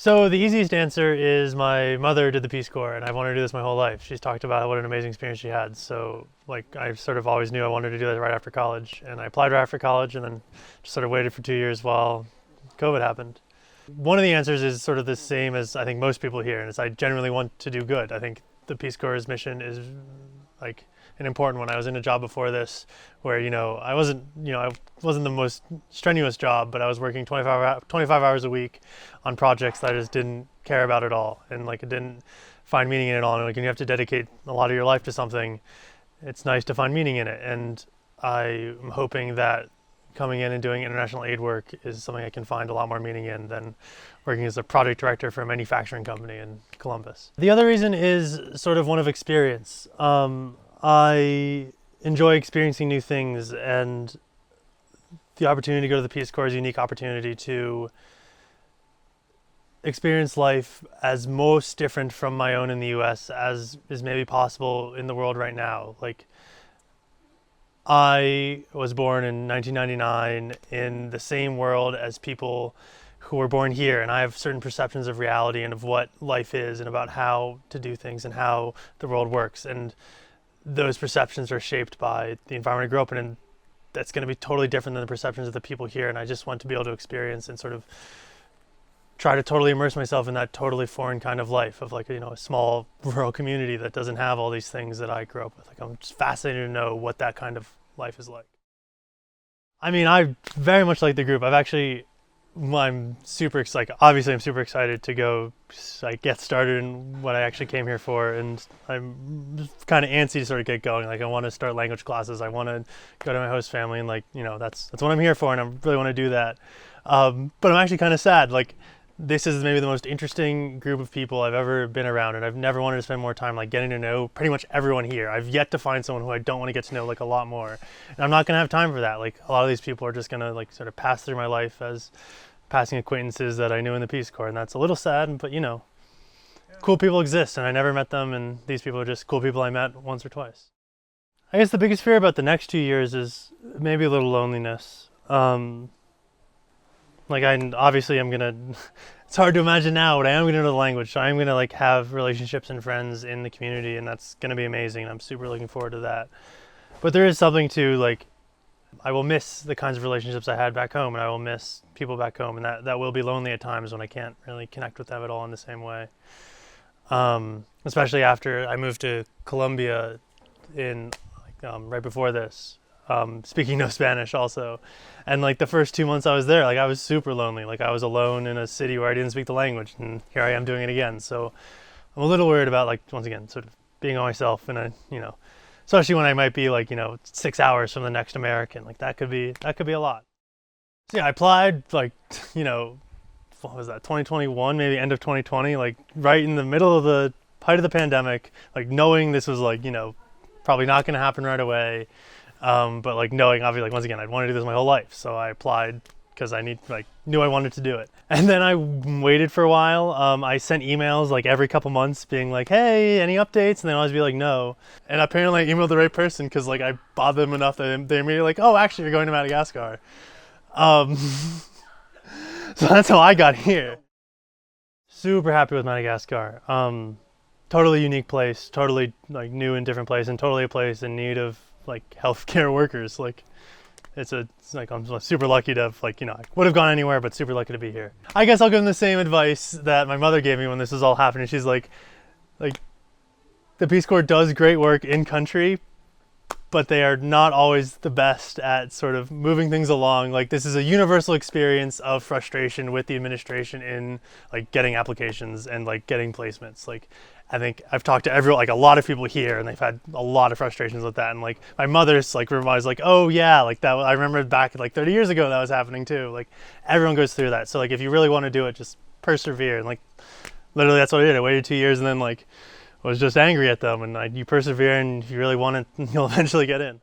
So the easiest answer is my mother did the Peace Corps, and I've wanted to do this my whole life. She's talked about what an amazing experience she had. So like I sort of always knew I wanted to do that right after college, and I applied right after college, and then just sort of waited for 2 years while COVID happened. One of the answers is sort of the same as I think most people here, and it's I genuinely want to do good. I think the Peace Corps' mission is like an important one. I was in a job before this where I wasn't the most strenuous job, but I was working 25 hours a week on projects that I just didn't care about at all, and like it didn't find meaning in it all. And like when you have to dedicate a lot of your life to something, it's nice to find meaning in it. And I'm hoping that coming in and doing international aid work is something I can find a lot more meaning in than working as a project director for a manufacturing company in Columbus. The other reason is sort of one of experience. I enjoy experiencing new things, and the opportunity to go to the Peace Corps is a unique opportunity to experience life as most different from my own in the US as is maybe possible in the world right now. Like, I was born in 1999 in the same world as people who were born here, and I have certain perceptions of reality and of what life is and about how to do things and how the world works. And those perceptions are shaped by the environment I grew up in, and that's going to be totally different than the perceptions of the people here. And I just want to be able to experience and sort of try to totally immerse myself in that totally foreign kind of life of like, a small rural community that doesn't have all these things that I grew up with. Like, I'm just fascinated to know what that kind of life is like. I mean, I very much like the group. I'm super excited. Obviously, I'm super excited to go get started in what I actually came here for, and I'm kind of antsy to sort of get going. Like, I want to start language classes. I want to go to my host family, and that's what I'm here for, and I really want to do that. But I'm actually kind of sad. Like, this is maybe the most interesting group of people I've ever been around, and I've never wanted to spend more time like getting to know pretty much everyone here. I've yet to find someone who I don't want to get to know like a lot more, and I'm not going to have time for that. Like, a lot of these people are just going to like sort of pass through my life as passing acquaintances that I knew in the Peace Corps, and that's a little sad, but cool people exist, and I never met them, and these people are just cool people I met once or twice. I guess the biggest fear about the next 2 years is maybe a little loneliness. It's hard to imagine now, but I am gonna know the language, so I'm gonna like have relationships and friends in the community, and that's gonna be amazing, and I'm super looking forward to that. But there is something to like, I will miss the kinds of relationships I had back home, and I will miss people back home, and that will be lonely at times when I can't really connect with them at all in the same way. Especially after I moved to Colombia right before this, speaking no Spanish also. And like the first 2 months I was there, like I was super lonely. Like, I was alone in a city where I didn't speak the language, and here I am doing it again. So I'm a little worried about, like, once again, sort of being on myself, and especially when I might be like, 6 hours from the next American. Like, that could be a lot. So yeah, I applied like, what was that, 2021, maybe end of 2020, like right in the middle of the height of the pandemic, like knowing this was like, probably not going to happen right away. But like knowing, obviously, like once again, I'd wanted to do this my whole life. So I applied because I knew I wanted to do it. And then I waited for a while. I sent emails like every couple months being like, hey, any updates? And then I'd always be like, no. And apparently I emailed the right person because like I bothered them enough that they're immediately like, oh, actually, you're going to Madagascar. So that's how I got here. Super happy with Madagascar. Totally unique place, totally like new and different place, and totally a place in need of like healthcare workers. Like, it's like I'm super lucky to have I would have gone anywhere, but super lucky to be here. I guess I'll give them the same advice that my mother gave me when this was all happening. She's like the Peace Corps does great work in country, but they are not always the best at sort of moving things along. Like, this is a universal experience of frustration with the administration in like getting applications and like getting placements. Like, I think I've talked to a lot of people here, and they've had a lot of frustrations with that. And like my mother's like reminds like, oh yeah, like that, I remember back like 30 years ago that was happening too. Like, everyone goes through that. So like, if you really want to do it, just persevere. And like, literally that's what I did. I waited 2 years and then like was just angry at them, and you persevere, and if you really want it, you'll eventually get in.